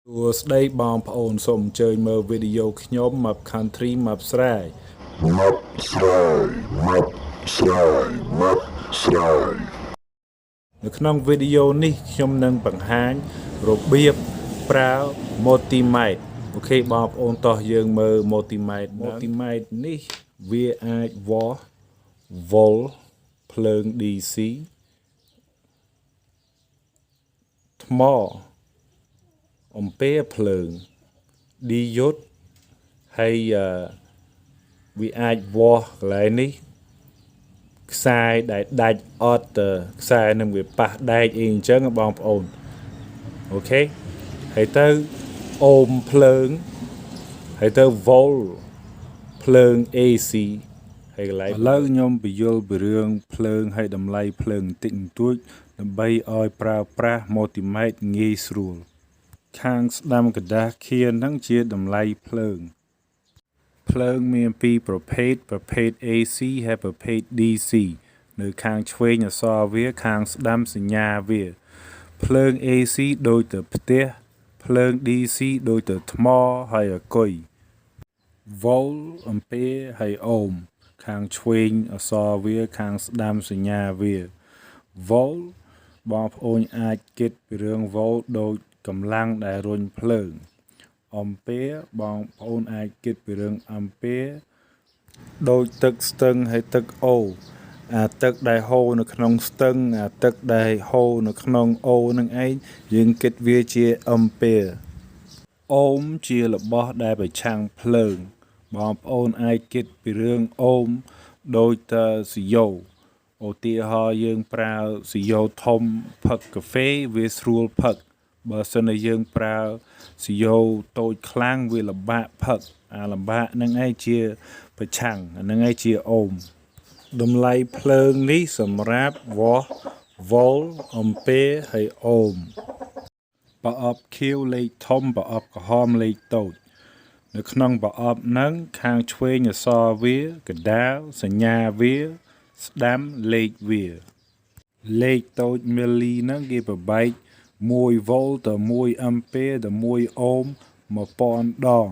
ស្ដីបងប្អូនសូមអញ្ជើញមើលវីដេអូខ្ញុំ Map Country Map ស្រែ Map ស្រែ Map ស្រែ Map ស្រែ នៅក្នុងវីដេអូនេះខ្ញុំនឹងបង្ហាញរបៀបប្រើ multimeter អូខេបងប្អូនតោះយើងមើល multimeter នេះវាអាចវាស់ volt ភ្លើង DC ថ្មអំពែភ្លើង diode ហើយវាអាចវាស់កន្លែងនេះខ្សែដែលដាច់អត់ខ្សែនឹងវាប៉ះដែកអីអញ្ចឹងបងប្អូនអូខេហើយទៅអូមភ្លើងហើយទៅ volt ភ្លើង AC ហើយកន្លែងឥឡូវខ្ញុំបញ្យល់ពីរឿងភ្លើងហើយតម្លៃភ្លើងបន្តិចបន្តួចដើម្បីឲ្យប្រើប្រាស់ multimeter ងាយស្រួលខាងស្ដាំกระดาษខៀនហ្នឹងជាតម្លៃភ្លើងមានពីរប្រភេទ AC ហើយប្រភេទ DC នៅខាងឆ្វេងអក្សរវាខាងស្ដាំសញ្ញាវាភ្លើង AC ដូចទៅផ្ទះភ្លើង DC ដូចទៅថ្មហើយអាគុយ volt អំពែហើយអូមខាងឆ្វេងអក្សរវាខាងស្ដាំសញ្ញាវា volt បងប្អូនអាចគិតពីរឿង volt ដូចកម្លាំងដែលរុញភ្លើងអំពែបងប្អូនអាចគិតពីរឿងអំពែដូចទឹកស្ទឹងហើយទឹកអូអាទឹកដែលហូរនៅក្នុងស្ទឹងអាទឹកដែលហូរនៅក្នុងអូនឹងឯងយើងគិតវាជាអំពែអូមជារបស់ដែលប្រឆាំងភ្លើងបងប្អូនអាចគិតពីរឿងអូមដូចតស៊ីយ៉ូឧទាហរណ៍យើងប្រើស៊ីយ៉ូធំផឹកកាហ្វេវាស្រួលផឹកបើសិនជាយើងប្រើស៊ីយ៉ូតូចខ្លាំងវាលំបាកផឹកអាលំបាកហ្នឹងឯងជាប្រឆាំងអាហ្នឹងឯងជាអូមតម្លៃភ្លើងនេះសម្រាប់វាស់ volt អំពែហើយអូមប្រអប់ខៀវលេខធំប្រអប់ក្រហមលេខតូចនៅក្នុងប្រអប់ហ្នឹងខាងឆ្វេងអក្សរវាកដាលសញ្ញាវាស្ដាំលេខវាលេខតូចមីលីហ្នឹងគេប្របែក1 volt ទៅ1 ampere ទៅ1 ohm 1000 ដង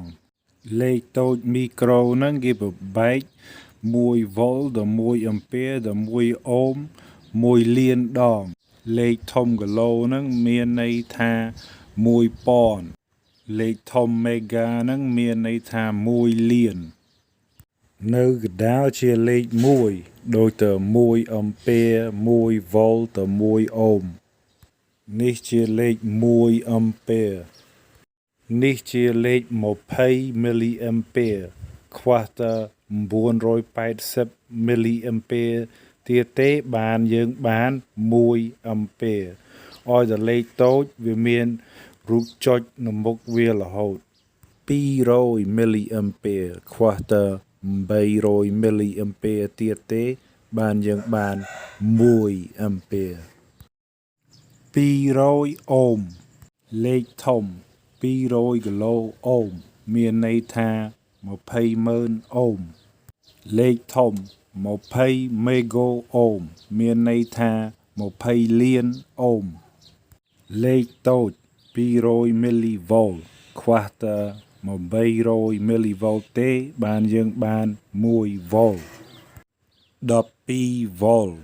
លេខតូចមីក្រូហ្នឹងគេប្របែក1 volt ទៅ1 ampere ទៅ1 ohm 1លានដងលេខធំគីឡូហ្នឹងមានន័យថា1000លេខធំមេហ្គាហ្នឹងមានន័យថា1លាននៅកដាលជាលេខ1ដូចទៅ1 ampere 1 volt ទៅ1 ohmនេះជាលេខ1 ampere នេះជាលេខ20 milliampere ខ្វះតែ980 milliampere ទៀតទេយើងបាន1 ampere ឲ្យតែលេខតូចវាមានរូបចុចនៅមុខវារហូត200 milliampere ខ្វះតែ800 milliampere ទៀតទេយើងបាន1 ampere 200 ohm លេខធំ200 គីឡូអូមមានន័យថា200000 ohm លេខធំ20 mega ohm មានន័យថា20លាន ohm លេខតូច200 millivolt ខ្វះតែ800 millivolt ទេយើងបាន1 volt 12 volt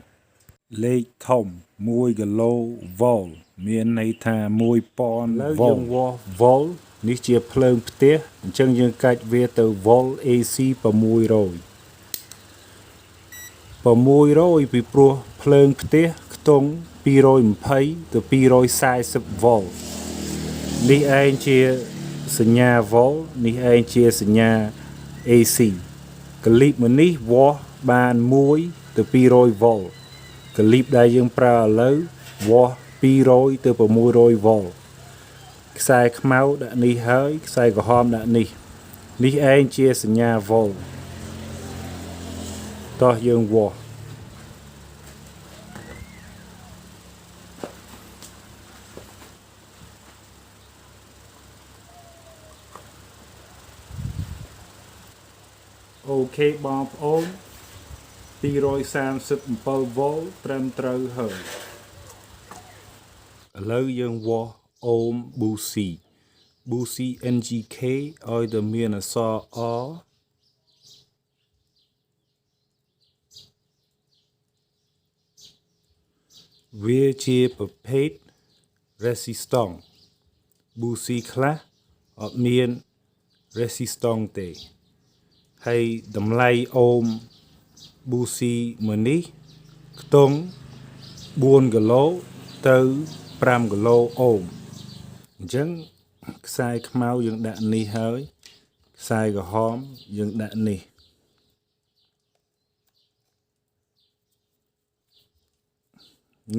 លេខធំ1 គីឡូ volt មានន័យថា1000 volt volt នេះជាភ្លើងផ្ទះអញ្ចឹងយើងកាច់វាទៅ volt AC 600ពីព្រោះភ្លើងផ្ទះខ្ទង់220ទៅ240 volt នេះឯងជាសញ្ញា volt នេះឯងជាសញ្ញា AC កលីបមួយនេះវាស់បាន1ទៅ200 volt កលីបដែលយើងប្រើឥឡូវវាស់200ទៅ600 volt ខ្សែខ្មៅដាក់នេះហើយខ្សែក្រហមដាក់នេះឯងជាសញ្ញា volt តោះយើងវាស់អូខេបងប្អូន237 volt ត្រឹមត្រូវហើយឥឡូវយើងវាស់អូមប៊ូស៊ី busi ngk ឲ្យតែមានអក្សរ R វាជាប្រភេទ resistance busi ខ្លះអត់មាន resistance ទេហើយតម្លៃអូម busi មួយនេះខ្ទង់4គីឡូទៅ5គីឡូអូមអញ្ចឹងខ្សែខ្មៅយើងដាក់នេះហើយខ្សែក្រហមយើងដាក់នេះ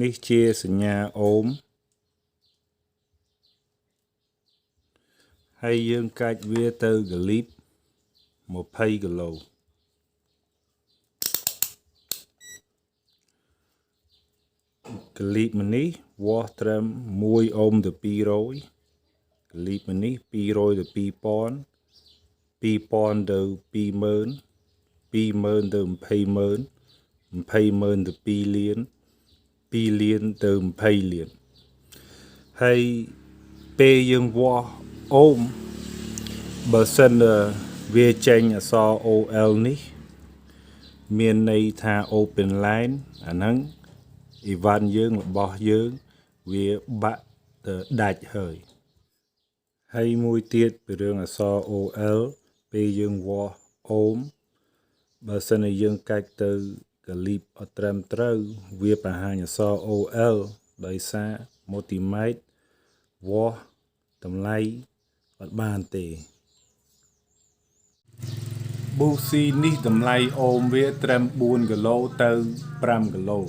នេះជាសញ្ញាអូមហើយយើងកាច់វាទៅកលីប20គីឡូកលីបមួយនេះវាស់ត្រឹម1អូមទៅ200កលីបមួយនេះ200ទៅ2000 2000ទៅ20000 20000ទៅ20000 20000ទៅ2លាន2លានទៅ20លានហើយពេលយើងវាស់អូមបើសិនវាចេញអក្សរ OL នេះមានន័យថា open line អាហ្នឹងអ៊ីវ៉ាន់យើងរបស់យើងវាបាក់ទៅដាច់ហើយមួយទៀតពីរឿងអក្សរ OL ពេលយើងវាស់អូមបើសិនជាយើងកាច់ទៅកលីបអត់ត្រឹមត្រូវវាបង្ហាញអក្សរ OL ដោយសារ multimeter វាស់តម្លៃអត់បានទេ busi នេះតម្លៃអូមវាត្រឹម4គីឡូទៅ5គីឡូ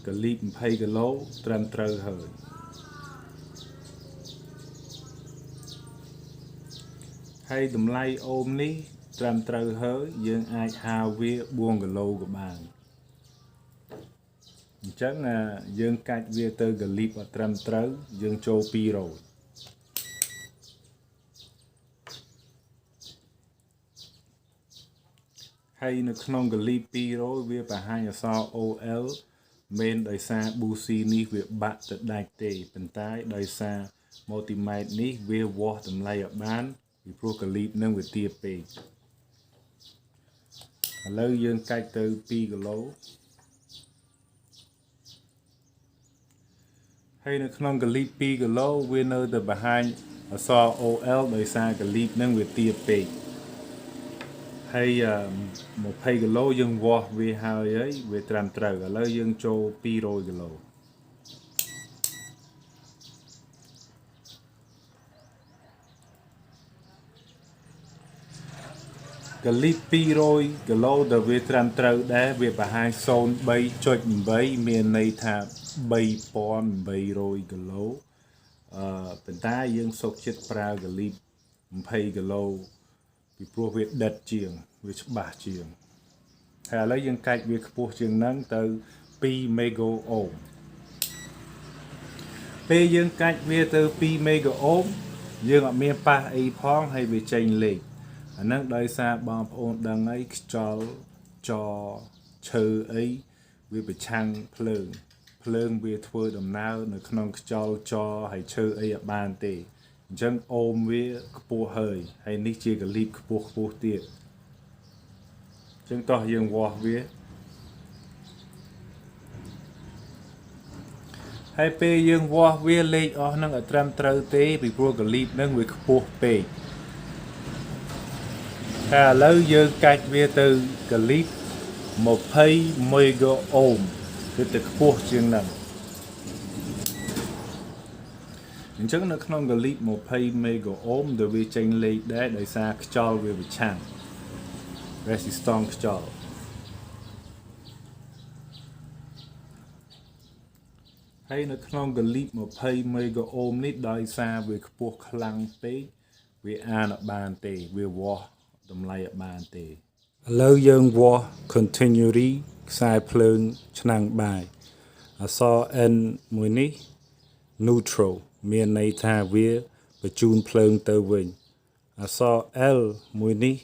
កលីប20គីឡូត្រឹមត្រូវហើយតម្លៃអូមនេះត្រឹមត្រូវហើយយើងអាចហៅវា4គីឡូក៏បានអញ្ចឹងយើងកាច់វាទៅកលីបអត់ត្រឹមត្រូវយើងចូល200ហើយនៅក្នុងកលីប200វាបង្ហាញអក្សរ OL មិនដោយសារ busi នេះវាបាក់ទៅដាច់ទេប៉ុន្តែដោយសារ multimeter នេះវាវាស់តម្លៃឲ្យបានពីព្រោះកលីបនឹងវាទាបពេកឥឡូវយើងកាច់ទៅ2គីឡូហើយនៅក្នុងកលីប2គីឡូវានៅតែបង្ហាញអក្សរ OL ដោយសារកលីបនឹងវាទាបពេកហើយ20គីឡូយើងវាស់វាហើយវាត្រឹមត្រូវឥឡូវយើងចូល200គីឡូកលីប200គីឡូដែលវាត្រឹមត្រូវដែរវាបង្ហាញ 0.3.8 មានន័យថា3800គីឡូប៉ុន្តែយើងសុខចិត្តប្រើកលីប20គីឡូពីព្រោះវាដិតជាងវាច្បាស់ជាងហើយឥឡូវយើងកាច់វាខ្ពស់ជាងហ្នឹងទៅ2មេហ្គាអូមពេលយើងកាច់វាទៅ2មេហ្គាអូមយើងអត់មានប៉ះអីផងហើយវាចេញលេខអាហ្នឹងដោយសារបងប្អូនដឹងអីខ្យល់ចឈើអីវាប្រឆាំងភ្លើងវាធ្វើដំណើរនៅក្នុងខ្យល់ចហើយឈើអីអត់បានទេអញ្ចឹងអូមវាខ្ពស់ហើយនេះជាកលីបខ្ពស់ទៀតអញ្ចឹងតោះយើងវាស់វាហើយពេលយើងវាស់វាលេខអស់ហ្នឹងអត់ត្រឹមត្រូវទេពីព្រោះកលីបហ្នឹងវាខ្ពស់ពេកតែឥឡូវយើងកាច់វាទៅកលីប20មេហ្គាអូមគឺតែខ្ពស់ជាងហ្នឹងអញ្ចឹងនៅក្នុងកលីប20មេហ្គាអូមដែលវាចេញលេខដែរដោយសារខ្យល់វាប្រឆាំង resistance ខ្យល់ហើយនៅក្នុងកលីប20មេហ្គាអូមនេះដោយសារវាខ្ពស់ខ្លាំងពេកវាអានអត់បានទេវាវាស់តម្លៃអត់បានទេឥឡូវយើងវាស់ continuity ខ្សែភ្លើងឆ្នាំងបាយអក្សរ N មួយនេះ neutral មានន័យថាវាបញ្ជូនភ្លើងទៅវិញអក្សរ L មួយនេះ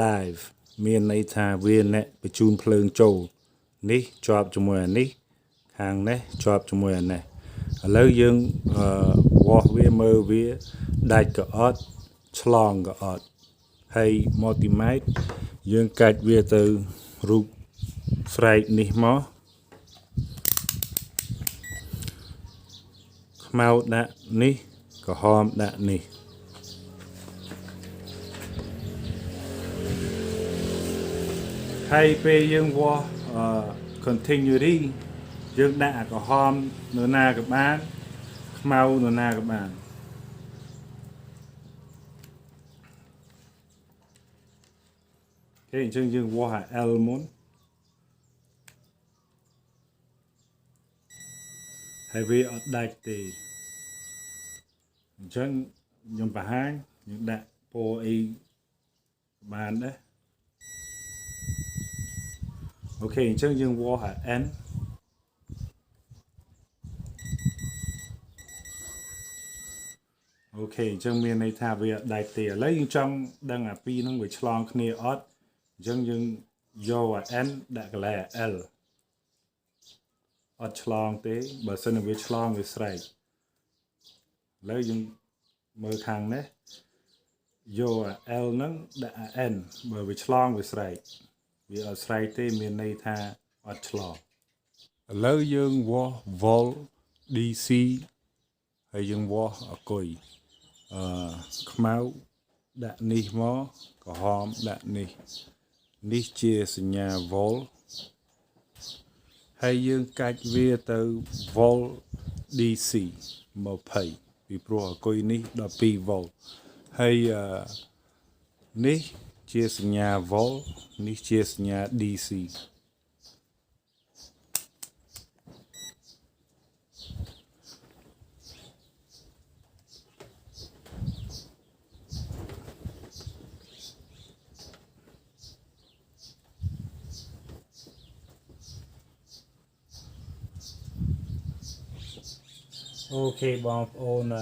live មានន័យថាវាអ្នកបញ្ជូនភ្លើងចូលនេះជាប់ជាមួយអានេះខាងនេះជាប់ជាមួយអានេះ ឥឡូវយើងវាស់វាមើលវាដាច់ក៏អត់ឆ្លងក៏អត់ហើយ multimeter យើងកាច់វាទៅរូបស្រែកនេះមកខ្មៅដាក់នេះក្រហមដាក់នេះហើយពេលយើងវាស់continuity យើងដាក់អាក្រហមនៅណាក៏បានខ្មៅនៅណាក៏បានអូខេអញ្ចឹងយើងវាស់អា L មុនហើយវាអត់ដាច់ទេអញ្ចឹងខ្ញុំបង្ហាញយើងដាក់ពណ៌អីបានដែរអូខេអញ្ចឹងយើងវាស់អា N អូខេអញ្ចឹងមានន័យថាវាដាច់ទេឥឡូវយើងចង់ដឹងអាពីរហ្នឹងវាឆ្លងគ្នាអត់អញ្ចឹងយើងយកអា N ដាក់កន្លែងអា L អត់ឆ្លងទេបើសិនវាឆ្លងវាស្រែកឥឡូវយើងមើលខាងនេះយកអា L ហ្នឹងដាក់អា N បើវាឆ្លងវាស្រែកវាអត់ស្រែកទេមានន័យថាអត់ឆ្លងឥឡូវយើងវាស់ volt DC ហើយយើងវាស់អគុយខ្មៅដាក់នេះមកក្រហមដាក់នេះនេះជាសញ្ញា volt ហើយយើងកាច់វាទៅ volt DC 20ពីព្រោះអគុយនេះ12 volt ហើយនេះជាសញ្ញា volt នេះជាសញ្ញា DCអូខេបងប្អូន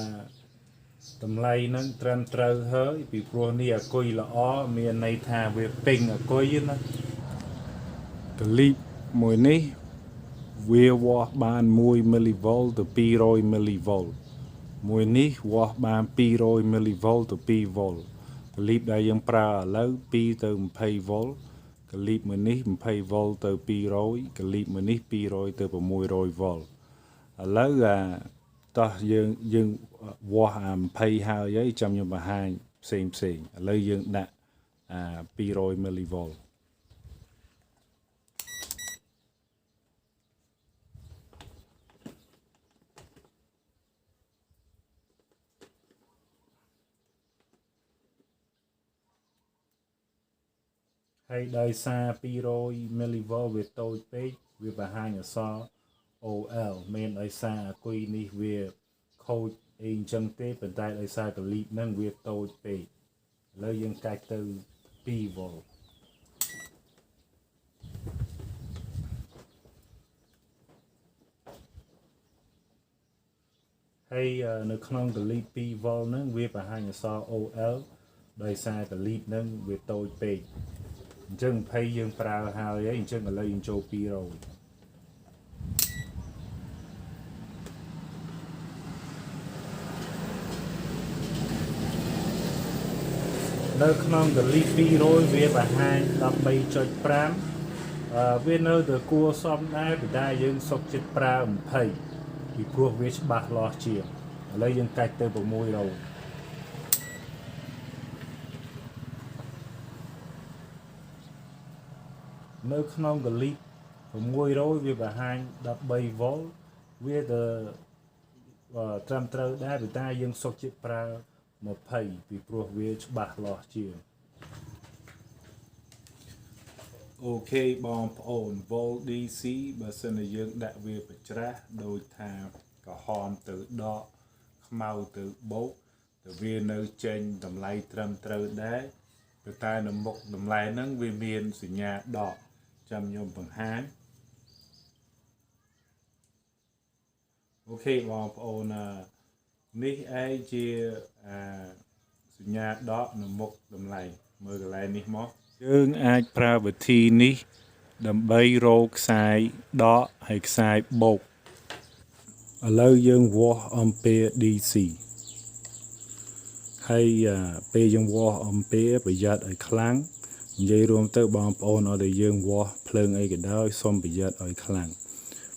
តម្លៃហ្នឹងត្រឹមត្រូវហើយពីព្រោះនេះអគុយល្អមានន័យថាវាពេញអគុយណាកលីបមួយនេះវាវាស់បាន1 millivolt ទៅ200 millivolt មួយនេះវាស់បាន200 millivolt ទៅ2 volt កលីបដែលយើងប្រើឥឡូវ2ទៅ20 volt កលីបមួយនេះ20 volt ទៅ200កលីបមួយនេះ200ទៅ600 volt ឥឡូវតោះយើងវាស់អា20ហើយចាំខ្ញុំបង្ហាញផ្សេងឥឡូវយើងដាក់200 millivolt ហើយដោយសារ200 millivolt វាតូចពេកវាបង្ហាញអក្សរ OL មានដោយសារអាគុយនេះវាខូចអីអញ្ចឹងទេប៉ុន្តែដោយសារកលីបហ្នឹងវាតូចពេកឥឡូវយើងកាច់ទៅ2 volt ហើយនៅក្នុងកលីប2 volt ហ្នឹងវាបង្ហាញអក្សរ OL ដោយសារកលីបហ្នឹងវាតូចពេកអញ្ចឹង20យើងប្រើហើយអញ្ចឹងឥឡូវយើងចូល200នៅក្នុងកលី200វាបង្ហាញ 13.5 វានៅតែគួរសមដែរប៉ុន្តែយើងសុខចិត្តប្រើ20ពីព្រោះវាច្បាស់លាស់ជាងឥឡូវយើងកាច់ទៅ600នៅក្នុងកលី600វាបង្ហាញ13 volt វាទៅត្រឹមត្រូវដែរប៉ុន្តែយើងសុខចិត្តប្រើ20ពីព្រោះវាច្បាស់លាស់ជាងអូខេបងប្អូន volt DC បើសិនជាយើងដាក់វាប្រច្រាស់ដូចថាក្រហមទៅដកខ្មៅទៅបោកទៅវានៅចេញតម្លៃត្រឹមត្រូវដែរប៉ុន្តែនៅមុខតម្លៃហ្នឹងវាមានសញ្ញាដកចាំខ្ញុំបង្ហាញអូខេបងប្អូននេះឯងជាសញ្ញាដកនៅមុខតម្លៃមើលកន្លែងនេះមកយើងអាចប្រើវិធីនេះដើម្បីរកខ្សែដកហើយខ្សែបូក ឥឡូវយើងវាស់អំពែ DC ហើយពេលយើងវាស់អំពែប្រយ័ត្នឲ្យខ្លាំងនិយាយរួមទៅបងប្អូនអត់ឲ្យយើងវាស់ភ្លើងអីក៏ដោយសូមប្រយ័ត្នឲ្យខ្លាំង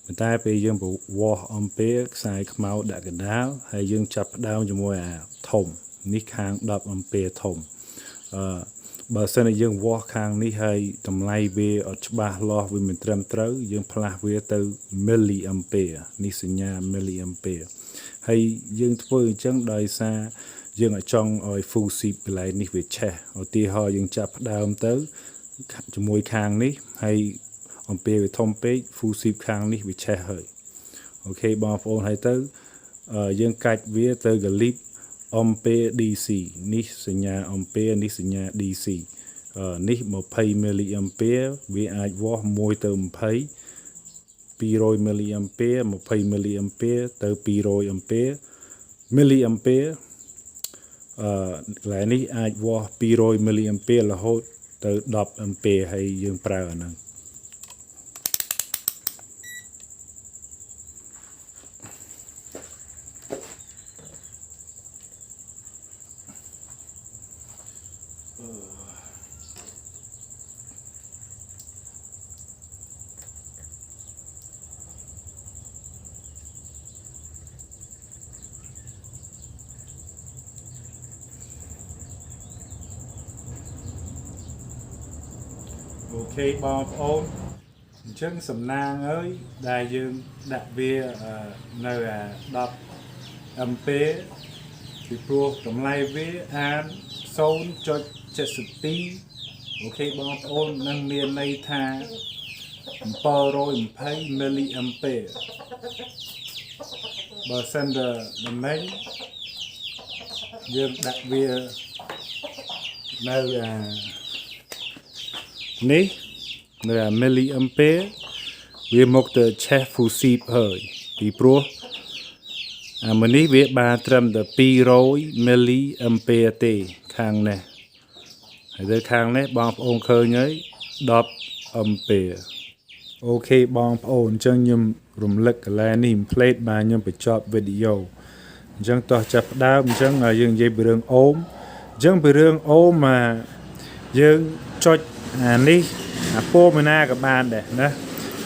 ប៉ុន្តែពេលយើងវាស់អំពែខ្សែខ្មៅដាក់កណ្ដាលហើយយើងចាប់ផ្ដើមជាមួយអាធំនេះខាង10អំពែធំបើសិនជាយើងវាស់ខាងនេះហើយតម្លៃវាអត់ច្បាស់លាស់វាមិនត្រឹមត្រូវយើងផ្លាស់វាទៅ milli ampere នេះសញ្ញា milli ampere ហើយយើងធ្វើអញ្ចឹងដោយសារយើងអាចចង់ឲ្យ full sheet កន្លែងនេះវាឆេះឧទាហរណ៍យើងចាប់ផ្ដើមទៅជាមួយខាងនេះហើយអំពែវាធំពេក full sheet ខាងនេះវាឆេះហើយអូខេបងប្អូនហើយទៅយើងកាច់វាទៅកលីបអំពែ DC នេះសញ្ញាអំពែនេះសញ្ញា DC នេះ20 milli ampere វាអាចវាស់1ទៅ20 200 milli ampere 20 milli ampere ទៅ200 ampere milli ampere កន្លែងនេះអាចវាស់200 milli ampere រហូតទៅ10 ampere ហើយយើងប្រើអាហ្នឹងអូខេបងប្អូនអញ្ចឹងសំណាងអើយដែលយើងដាក់វានៅ10 ampere ពីព្រោះតម្លៃវាអាន 0.72 អូខេបងប្អូននឹងមានន័យថា720 milli ampere បើសិនតែដំណេញយើងដាក់វានៅនេះនៅmilli ampere វាមកទៅឆេះ full sheet ហើយពីព្រោះអានេះវាបានត្រឹមតែ200 milli ampere ទេខាងនេះហើយទៅខាងនេះបងប្អូនឃើញហើយ10 ampere អូខេបងប្អូនអញ្ចឹងខ្ញុំរំលឹកកន្លែងនេះ plate បានខ្ញុំបញ្ចប់វីដេអូអញ្ចឹងតោះចាប់ផ្ដើមអញ្ចឹងយើងនិយាយពីរឿងអូមអញ្ចឹងពីរឿងអូមយើងចុចអានេះអាពណ៌មួយណាក៏បានដែរណា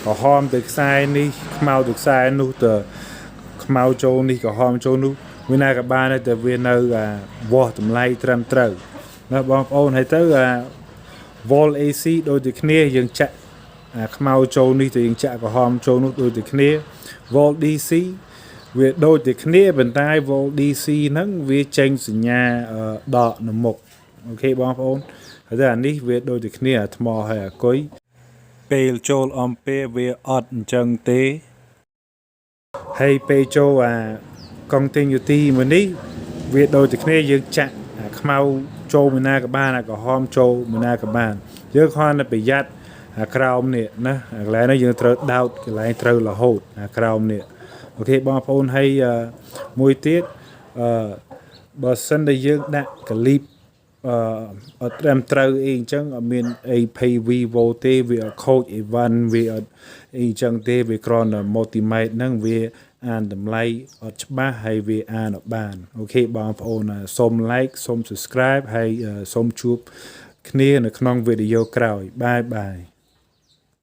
ក្រហមទៅខ្សែនេះខ្មៅទៅខ្សែនោះទៅខ្មៅចូលនេះក្រហមចូលនោះមួយណាក៏បានដែរតែវានៅវាស់តម្លៃត្រឹមត្រូវណាបងប្អូនហើយទៅvolt AC ដូចតែគ្នាយើងចាក់ខ្មៅចូលនេះទៅយើងចាក់ក្រហមចូលនោះដូចតែគ្នា volt DC វាដូចតែគ្នាប៉ុន្តែ volt DC ហ្នឹងវាចេញសញ្ញាដកនៅមុខអូខេបងប្អូនហើយតែអានេះវាដូចតែគ្នាអាថ្មហើយអាគុយពេលចូលអំពែវាអត់អញ្ចឹងទេហើយពេលចូលcontinuity មួយនេះវាដូចតែគ្នាយើងចាក់ខ្មៅចូលមួយណាក៏បានក្រហមចូលមួយណាក៏បានយើងគ្រាន់តែប្រយ័ត្នក្រោមនេះណាកន្លែងនេះយើងត្រូវដោតកន្លែងត្រូវរហូតក្រោមនេះអូខេបងប្អូនហើយមួយទៀតបើសិនតែយើងដាក់កលីបអត់ត្រឹមត្រូវអីអញ្ចឹងអត់មានអី PV volt ទេវាអត់ខូចអីវ៉ាន់វាអត់អីអញ្ចឹងទេវាគ្រាន់តែ multimeter ហ្នឹងវាអានតម្លៃអត់ច្បាស់ហើយវាអានអត់បានអូខេបងប្អូនសូម like សូម subscribe ហើយសូមជួបគ្នានៅក្នុងវីដេអូក្រោយបាយបាយ